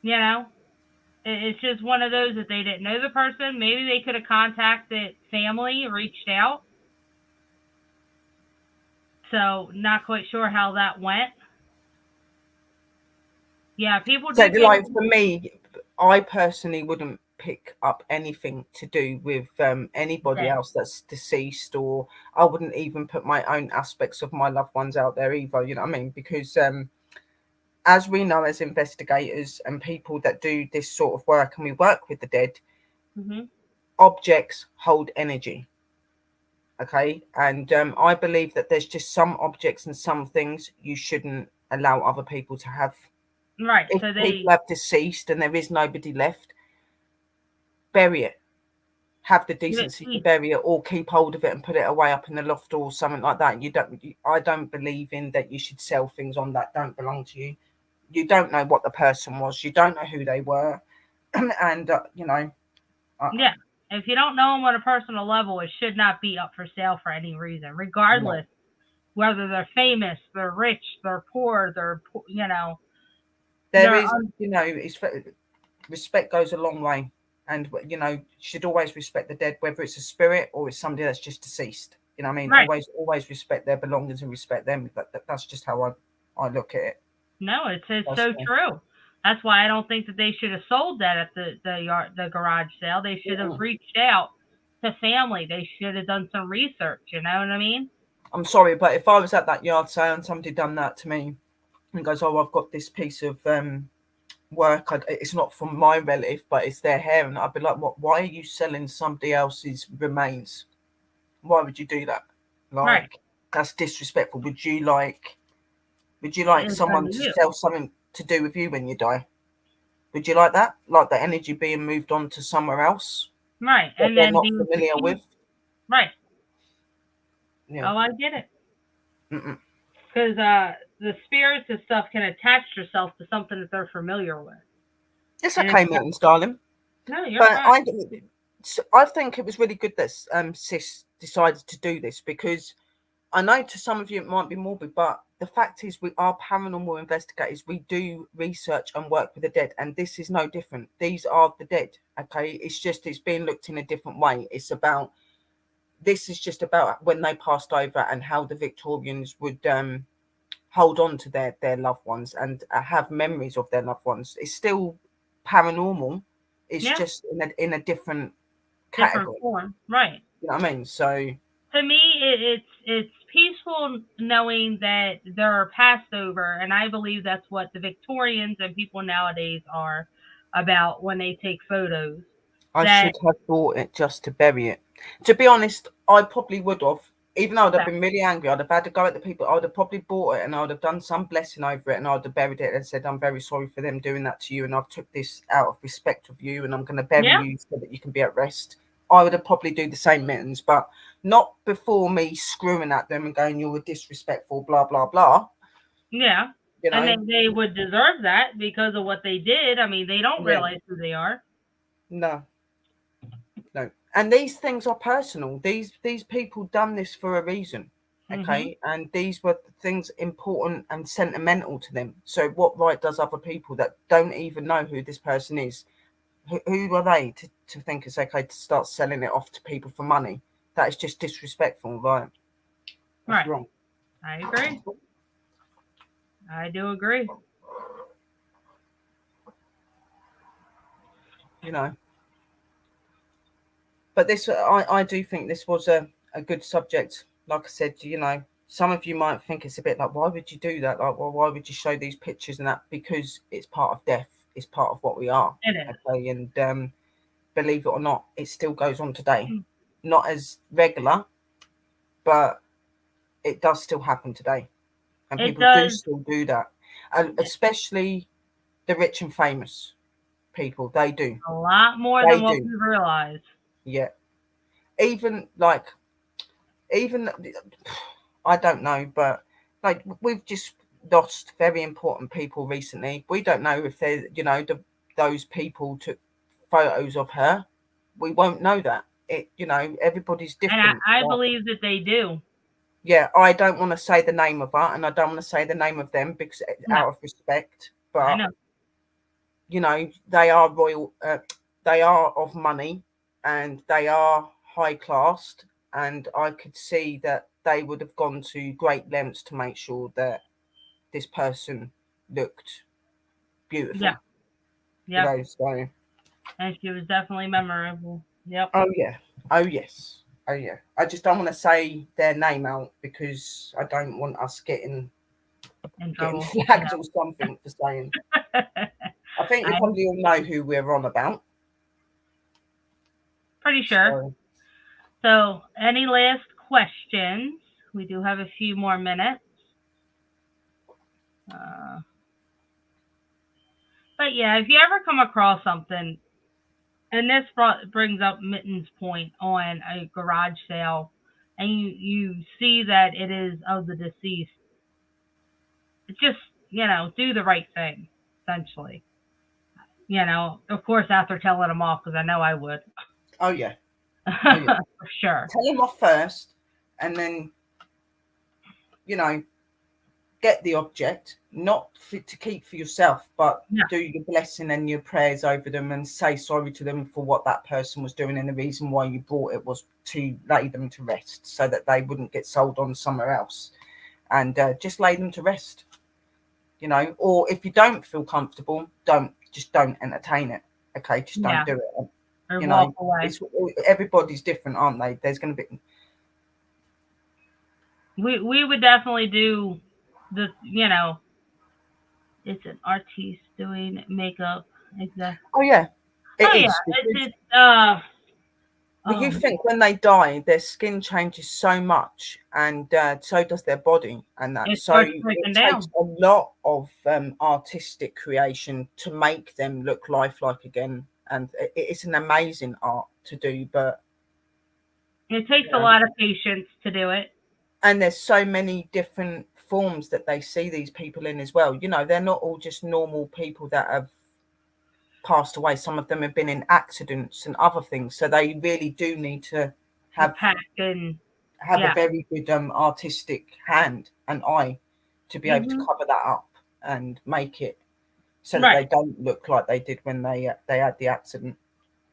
You know, it's just one of those that they didn't know the person. Maybe they could have contacted family, reached out. So, not quite sure how that went. Yeah, people So, do think, like for me, I personally wouldn't pick up anything to do with anybody dead. else that's deceased, or I wouldn't even put my own aspects of my loved ones out there either. You know what I mean? Because as we know, as investigators and people that do this sort of work, and we work with the dead, Hmm. objects hold energy. Okay, and I believe that there's just some objects and some things you shouldn't allow other people to have. Right. If So people they, have deceased and there is nobody left, bury it. Have the decency to bury it, or keep hold of it and put it away up in the loft or something like that. I don't believe in that you should sell things on that don't belong to you. You don't know what the person was. You don't know who they were, and uh, yeah. If you don't know them on a personal level, it should not be up for sale for any reason, no. regardless whether they're famous, they're rich, they're poor, There they're is, it's respect goes a long way, and you should always respect the dead, whether it's a spirit or it's somebody that's just deceased. You know what I mean? right. Always respect their belongings and respect them. That's just how I look at it. No, it's That's so true. That's why I don't think that they should have sold that at the garage sale. They should have reached out to family. They should have done some research. You know what I mean? I'm sorry, but if I was at that yard sale and somebody done that to me and goes, "Oh, I've got this piece of work. It's not from my relative, but it's their hair," and I'd be like, "What? Why are you selling somebody else's remains? Why would you do that? Right. Like, that's disrespectful. Would you like It's done someone to to you. sell something to do with you when you die? Would you like that? Like the energy being moved on to somewhere else Right. that And they're then not being familiar with? right. Yeah. Oh, I get it. Mm-mm. Because the spirits and stuff can attach yourself to something that they're familiar with. It's And it's okay, Mittens, darling. no, you're But fine. I think it was really good that Sis decided to do this, because I know to some of you it might be morbid, but the fact is we are paranormal investigators. We do research and work with the dead, and this is no different. These are the dead, okay? It's being looked in a different way. This is just about when they passed over and how the Victorians would hold on to their loved ones and have memories of their loved ones. It's still paranormal. It's Yeah, just in a different different category. form. Right. You know what I mean? So To me, it's peaceful knowing that they're passed over, and I believe that's what the Victorians and people nowadays are about when they take photos. I That should have bought it just to bury it. To be honest, I probably would have. Even though I'd have been really angry, I'd have had to go at the people. I would have probably bought it and I would have done some blessing over it and I'd have buried it and said, "I'm very sorry for them doing that to you, and I've took this out of respect of you, and I'm going to bury yeah, you so that you can be at rest." I would have probably do the same, Mittens, but not before me screwing at them and going, "You're disrespectful, blah blah blah." yeah, You and know? then they would deserve that because of what they did. I mean, they don't Yeah. realize who they are. No, no. And these things are personal. These people done this for a reason. Okay, and these were things important and sentimental to them. So what right does other people that don't even know who this person is, who are they to think it's okay to start selling it off to people for money? That is just disrespectful, right? That's Right. wrong. I agree. I do agree. You know, but this, I do think this was a good subject. Like I said, you know, some of you might think it's a bit like, why would you do that? Like, well, why would you show these pictures and that? Because it's part of death. It's part of what we are. It is. Okay, and believe it or not, it still goes on today. Mm. Not as regular, but it does still happen today, and It people do does. still do that, and especially the rich and famous people. They do. A lot more They than what do. we realize. Yeah. Even like, even I don't know, but like we've just lost very important people recently. We don't know if they're, you know, those people took photos of her. We won't know that. It, you know, everybody's And different. I Right? believe that they do. Yeah, I don't want to say the name of her, and I don't want to say the name of them because No, out of respect. I But know. you know, they are royal. They are of money, and they are high classed. And I could see that they would have gone to great lengths to make sure that this person looked beautiful. Yeah. You Yep. know, so And she was definitely memorable. Yep. oh yeah, oh yes, oh yeah. I just don't want to say their name out because I don't want us getting In getting trouble. flagged or something for saying. I think you I'm probably all know who we're on about. pretty sure. So, So, any last questions? We do have a few more minutes. Uh, but yeah, if you ever come across something, and this brings up Mitten's point on a garage sale, and you see that it is of the deceased, just, do the right thing, essentially. Of course, after telling them off, because I know I would. oh yeah, oh yeah. For sure. Tell them off first, and then you know, get the object, not to keep for yourself, but Yeah. do your blessing and your prayers over them and say sorry to them for what that person was doing. And the reason why you bought it was to lay them to rest so that they wouldn't get sold on somewhere else. And just lay them to rest, you know. Or if you don't feel comfortable, don't entertain it. Okay, just don't do it. Or you walk know, away. Everybody's different, aren't they? There's going to be. We would definitely do the, it's an artiste doing makeup. Exactly. Oh yeah, it Oh is. yeah, Well, you think when they die, their skin changes so much, and so does their body, and that. It So starts it breaking takes down. a lot of artistic creation to make them look lifelike again, and it's an amazing art to do. But It takes a lot of patience to do it. and there's so many different forms that they see these people in as well. You know, they're not all just normal people that have passed away. Some of them have been in accidents and other things, so they really do need to have a very good artistic hand and eye to be able to cover that up and make it so that they don't look like they did when they had the accident.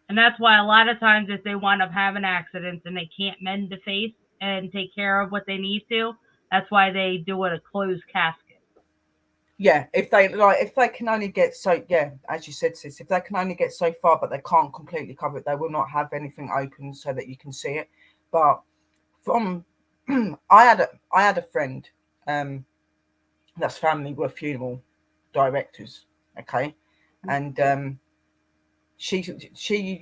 And that's why a lot of times if they wind up having accidents and they can't mend the face and take care of what they need to, that's why they do it a closed casket. Yeah, if they can only get as you said, sis, if they can only get so far, but they can't completely cover it, they will not have anything open so that you can see it. But from I had a friend that's family were funeral directors, okay, and she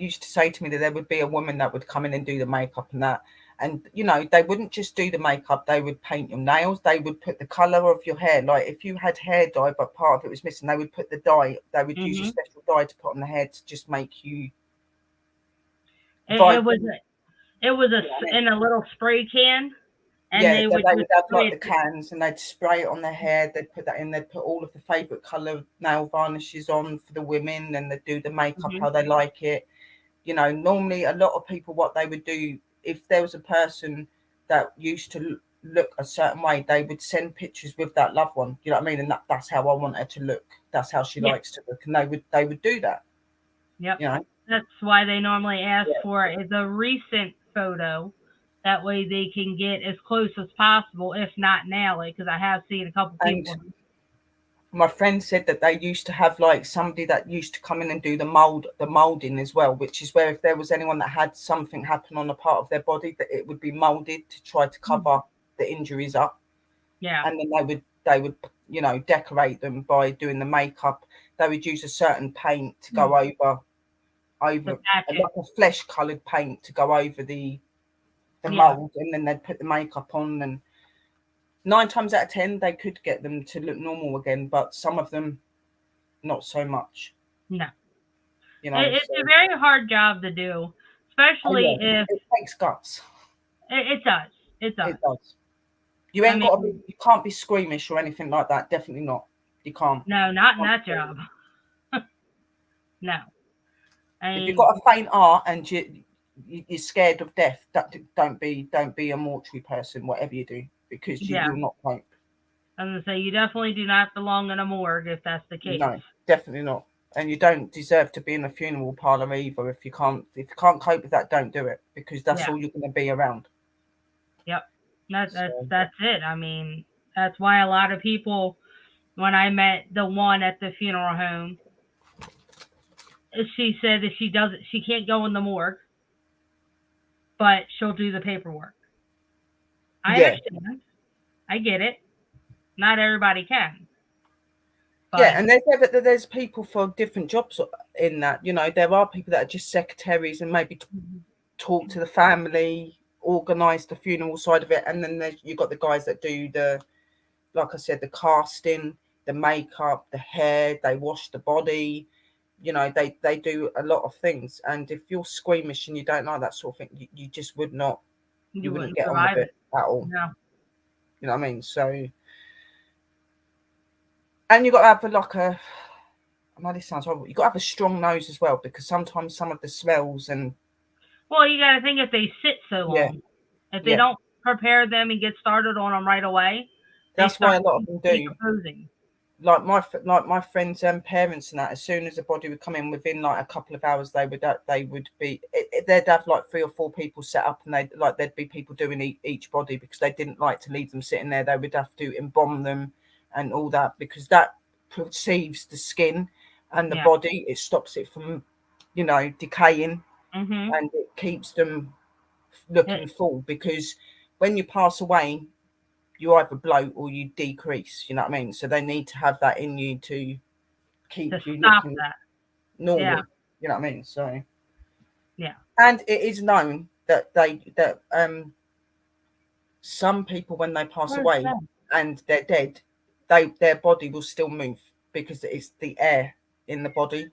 used to say to me that there would be a woman that would come in and do the makeup and that. And, you know, they wouldn't just do the makeup. They would paint your nails. They would put the colour of your hair. Like if you had hair dye, but part of it was missing, they would put the dye. They would use a special dye to put on the hair to just make you. It was in a little spray can. And they would have like the it. cans and they'd spray it on their hair. They'd put that in. They'd put all of the favourite colour nail varnishes on for the women, and they'd do the makeup how they like it. You know, normally a lot of people, what they would do, if there was a person that used to look a certain way, they would send pictures with that loved one. You know what I mean? And that's how I want her to look. That's how she Yeah. likes to look, and they would do that. Yep. You know, That's why they normally ask Yeah. for the recent photo. That way they can get as close as possible, if not nail it, because I have seen a couple and people. my friend said that they used to have like somebody that used to come in and do the molding as well, which is where if there was anyone that had something happen on a part of their body, that it would be molded to try to cover the injuries up. Yeah. And then they would you know, decorate them by doing the makeup. They would use a certain paint to go over like a flesh coloured paint to go over the mold, and then they'd put the makeup on, and 9 times out of 10 they could get them to look normal again, but some of them not so much. No. You know, It's a very hard job to do, especially if it takes guts. it does. It does. It does. You ain't got to be, you can't be squeamish or anything like that. Definitely not. You can't. No, not in that job. No. If you've got a faint heart and you're scared of death, don't be a mortuary person, whatever you do, because you will not cope. I'm gonna say you definitely do not belong in a morgue if that's the case. No, definitely not. And you don't deserve to be in a funeral parlor either. If you can't cope with that, don't do it, because that's all you're going to be around. Yep, that's it. I mean, that's why a lot of people, when I met the one at the funeral home, she said that she can't go in the morgue, but she'll do the paperwork. I understand. I get it. Not everybody can. But, and there's people for different jobs in that. You know, there are people that are just secretaries and maybe talk to the family, organise the funeral side of it, and then you've got the guys that do the, like I said, the casting, the makeup, the hair. They wash the body. You know, they do a lot of things. And if you're squeamish and you don't like that sort of thing, you just would not. You wouldn't get on with it at all. No. You know what I mean? So. And you've got to have like I know this sounds horrible. You've got to have a strong nose as well, because sometimes some of the smells and. Well, you got to think if they sit so long, if they don't prepare them and get started on them right away. That's why a lot of them do. Decomposing. Like my friends' parents and that, as soon as the body would come in, within like a couple of hours, they'd have like 3 or 4 people set up, and there'd be people doing each body, because they didn't like to leave them sitting there. They would have to embalm them and all that, because that perceives the skin and the body. It stops it from, you know, decaying, and it keeps them looking full, because when you pass away, you either bloat or you decrease, you know what I mean? So they need to have that in you to keep you looking normal, you know what I mean? So and it is known that some people, when they pass away and they're dead, their body will still move, because it's the air in the body.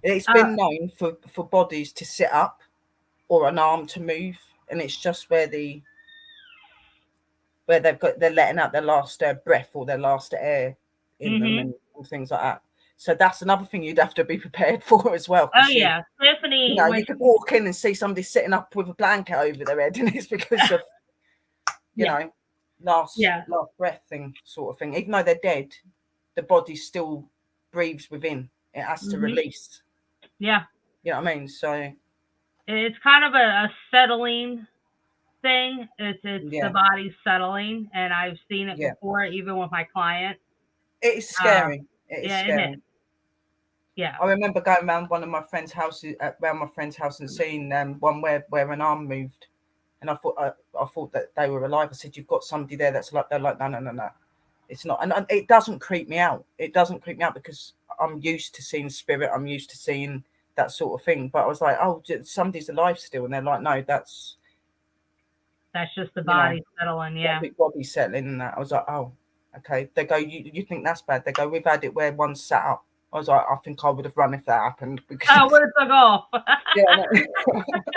It's been known for bodies to sit up or an arm to move, and it's just where they're letting out their last breath or their last air in them, and things like that. So that's another thing you'd have to be prepared for as well. Stephanie. You know, you could walk in and see somebody sitting up with a blanket over their head, and it's because of you know, last breath thing, sort of thing. Even though they're dead, the body still breathes within. It has to release. Yeah. You know what I mean? So it's kind of a settling thing. It's the body settling, and I've seen it before, even with my client. It's scary. It is scary. It is. Yeah. I remember going around one of my friend's houses, and seeing one where an arm moved, and I thought that they were alive. I said, "You've got somebody there that's like," they're like, "No, it's not." And it doesn't creep me out. It doesn't creep me out, because I'm used to seeing spirit. I'm used to seeing that sort of thing. But I was like, "Oh, somebody's alive still," and they're like, "No, that's just the body settling." Yeah, big body settling, and that. I was like, "Oh, okay." They go, "You think that's bad?" They go, "We've had it where one sat up." I was like, "I think I would have run if that happened." Because I would have took off. Yeah, no.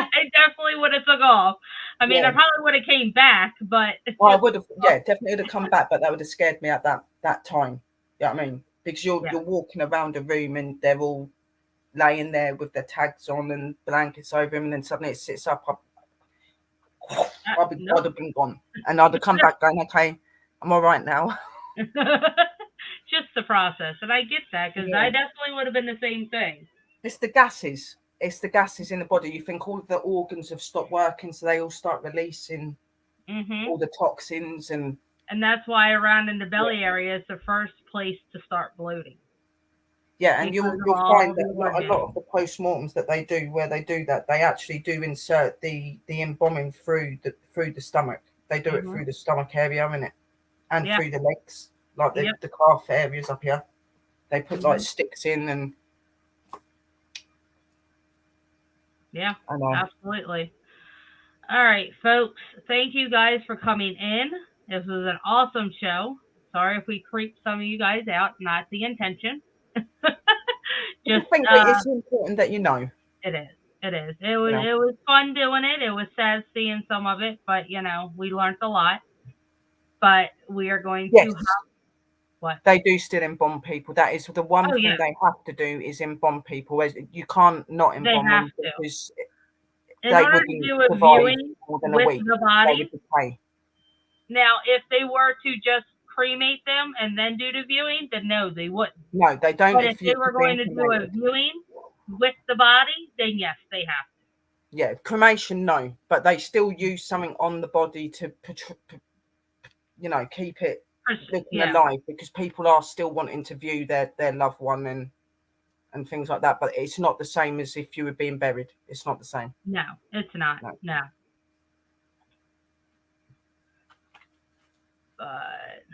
I definitely would have took off. I mean, I probably would have came back, but I would have, definitely would have come back, but that would have scared me at that time. You know what I mean? Because you're walking around a room and they're all laying there with their tags on and blankets over them, and then suddenly it sits up. I'd have been gone. And I'd have come back going, okay, I'm all right now. Just the process. And I get that because I definitely would have been the same thing. It's the gases. It's the gases in the body. You think all of the organs have stopped working, so they all start releasing all the toxins. And that's why around in the belly area is the first place to start bloating. Yeah, and you'll find that a lot of the postmortems that they do, where they do that, they actually do insert the embalming through the stomach. They do it through the stomach area, innit? And through the legs, like the calf areas up here. They put like sticks in and. Yeah, absolutely. All right, folks. Thank you guys for coming in. This was an awesome show. Sorry if we creeped some of you guys out. Not the intention. Just think it's important that you know. It is. It is. It was fun doing it. It was sad seeing some of it, but we learned a lot. But we are going to have what they do still embalm people. That is the one thing they have to do is embalm people. You can't not embalm them because in order to do a viewing with the body. Now, if they were to just cremate them and then do the viewing, then no, they wouldn't. No, they don't. But if they were going to do a viewing with the body, then yes, they have to. Yeah, cremation, no, but they still use something on the body to, keep it looking alive, because people are still wanting to view their loved one and things like that. But it's not the same as if you were being buried. It's not the same. No, it's not. No. But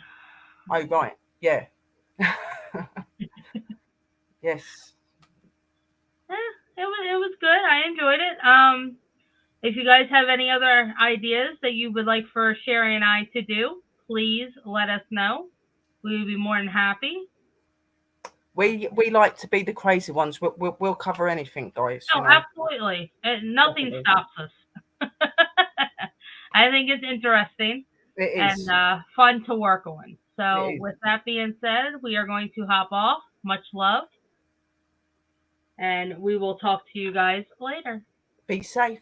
oh right, yeah. Yes. It was good. I enjoyed it. If you guys have any other ideas that you would like for Sherry and I to do, please let us know. We would be more than happy. We like to be the crazy ones. We'll cover anything, guys. Oh, absolutely. Nothing stops us. I think it's interesting. It is. And fun to work on. So with that being said, we are going to hop off. Much love. And we will talk to you guys later. Be safe.